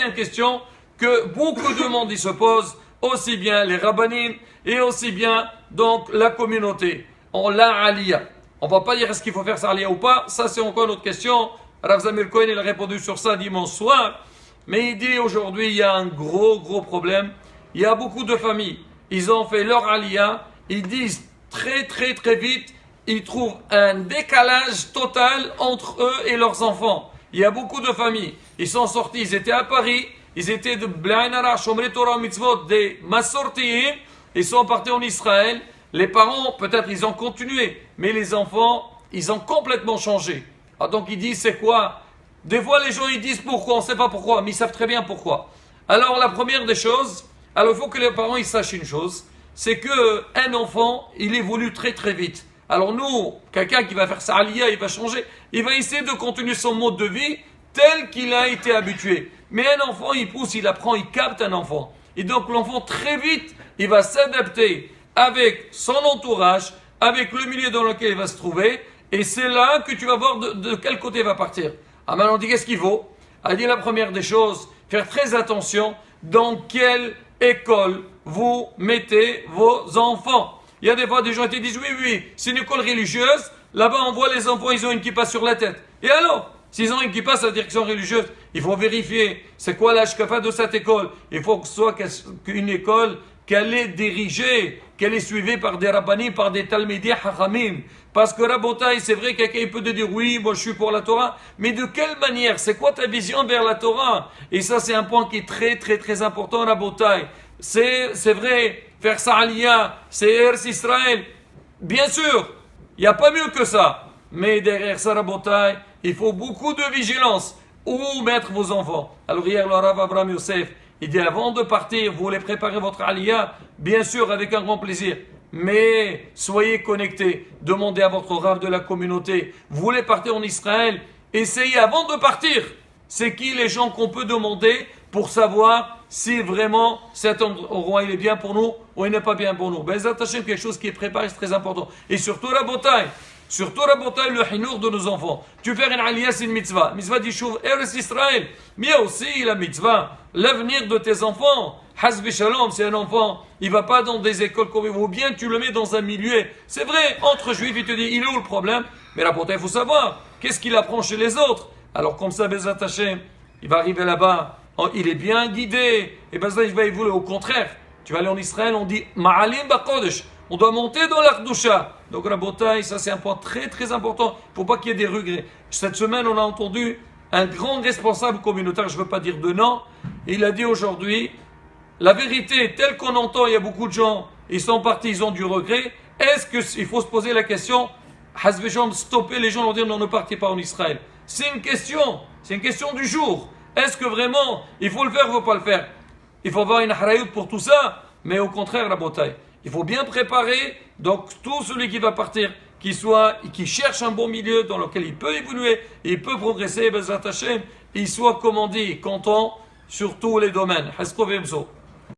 c'est une question que beaucoup de monde y se pose, aussi bien les rabbanim et aussi bien donc la communauté. On l'a aliyah. On ne va pas dire est-ce qu'il faut faire ça aliyah ou pas, ça c'est encore une autre question. Rav Zamir Cohen il a répondu sur ça dimanche soir, mais il dit aujourd'hui il y a un gros problème. Il y a beaucoup de familles, ils ont fait leur aliyah, ils disent très vite, ils trouvent un décalage total entre eux et leurs enfants. Il y a beaucoup de familles, ils sont sortis, ils étaient à Paris, ils étaient de Blainara, Shomrei Torah Mitzvot, des Masortiim, ils sont partis en Israël. Les parents, peut-être ils ont continué, mais les enfants, ils ont complètement changé. Ah, donc ils disent c'est quoi? Des fois les gens ils disent pourquoi, on ne sait pas pourquoi, mais ils savent très bien pourquoi. Alors la première des choses, alors il faut que les parents ils sachent une chose, c'est qu'un enfant, il évolue très vite. Alors nous, quelqu'un qui va faire sa aliyah, il va changer, il va essayer de continuer son mode de vie tel qu'il a été habitué. Mais un enfant, il pousse, il apprend, il capte un enfant. Et donc l'enfant, très vite, il va s'adapter avec son entourage, avec le milieu dans lequel il va se trouver, et c'est là que tu vas voir de quel côté il va partir. Ah maintenant, on dit qu'est-ce qu'il faut? Elle dit la première des choses, faire très attention dans quelle école vous mettez vos enfants. Il y a des fois des gens qui disent oui, c'est une école religieuse, là-bas on voit les enfants, ils ont une kippa sur la tête. Et alors, s'ils ont une kippa, ça veut dire qu'ils sont religieux. Il faut vérifier, c'est quoi l'ashkafa de cette école. Il faut que ce soit une école qu'elle est dirigée, qu'elle est suivie par des rabbanim, par des talmidis hachamim. Parce que Rabotai, c'est vrai, quelqu'un peut te dire oui, moi je suis pour la Torah, mais de quelle manière? C'est quoi ta vision vers la Torah? Et ça c'est un point qui est très important, Rabotai. C'est vrai, faire sa aliyah, c'est Eretz Israël. Bien sûr, il n'y a pas mieux que ça. Mais derrière ça, Rabotai, il faut beaucoup de vigilance. Où mettre vos enfants? Alors hier, le Rav Abraham Yosef, il dit avant de partir, vous voulez préparer votre aliyah, bien sûr, avec un grand plaisir. Mais soyez connectés, demandez à votre Rav de la communauté. Vous voulez partir en Israël, essayez avant de partir. C'est qui les gens qu'on peut demander pour savoir si vraiment cet endroit il est bien pour nous ou il n'est pas bien pour nous. Ben, attachez quelque chose qui est préparé, c'est très important. Et surtout la bataille. Le hinour de nos enfants. Tu fais une aliyah, c'est une mitzvah. Mitzvah d'Ishuv Eretz Israël. Mais il y a aussi la mitzvah, l'avenir de tes enfants. Hasbi Shalom, c'est un enfant, il ne va pas dans des écoles ou bien tu le mets dans un milieu. C'est vrai, entre juifs, il te dit, il est où le problème? Mais la bataille, il faut savoir, qu'est-ce qu'il apprend chez les autres? Alors comme ça, Bezat Hashem, il va arriver là-bas, il est bien guidé. Et ben ça, il va évoluer. Au contraire, tu vas aller en Israël, on dit, Ma'alim Bakodesh. On doit monter dans l'Ardoucha. Donc la bataille, ça c'est un point très important. Il ne faut pas qu'il y ait des regrets. Cette semaine, on a entendu un grand responsable communautaire, je ne veux pas dire de nom, il a dit aujourd'hui, la vérité, telle qu'on entend, il y a beaucoup de gens, ils sont partis, ils ont du regret. Est-ce qu'il faut se poser la question, Hazvejon, stopper les gens, leur dire non, ne partez pas en Israël? C'est une question du jour. Est-ce que vraiment, il faut le faire ou il ne faut pas le faire? Il faut avoir une harayout pour tout ça, mais au contraire, la bataille. Il faut bien préparer, donc tout celui qui va partir, qui cherche un bon milieu dans lequel il peut évoluer, il peut progresser, il soit, comme on dit, content sur tous les domaines.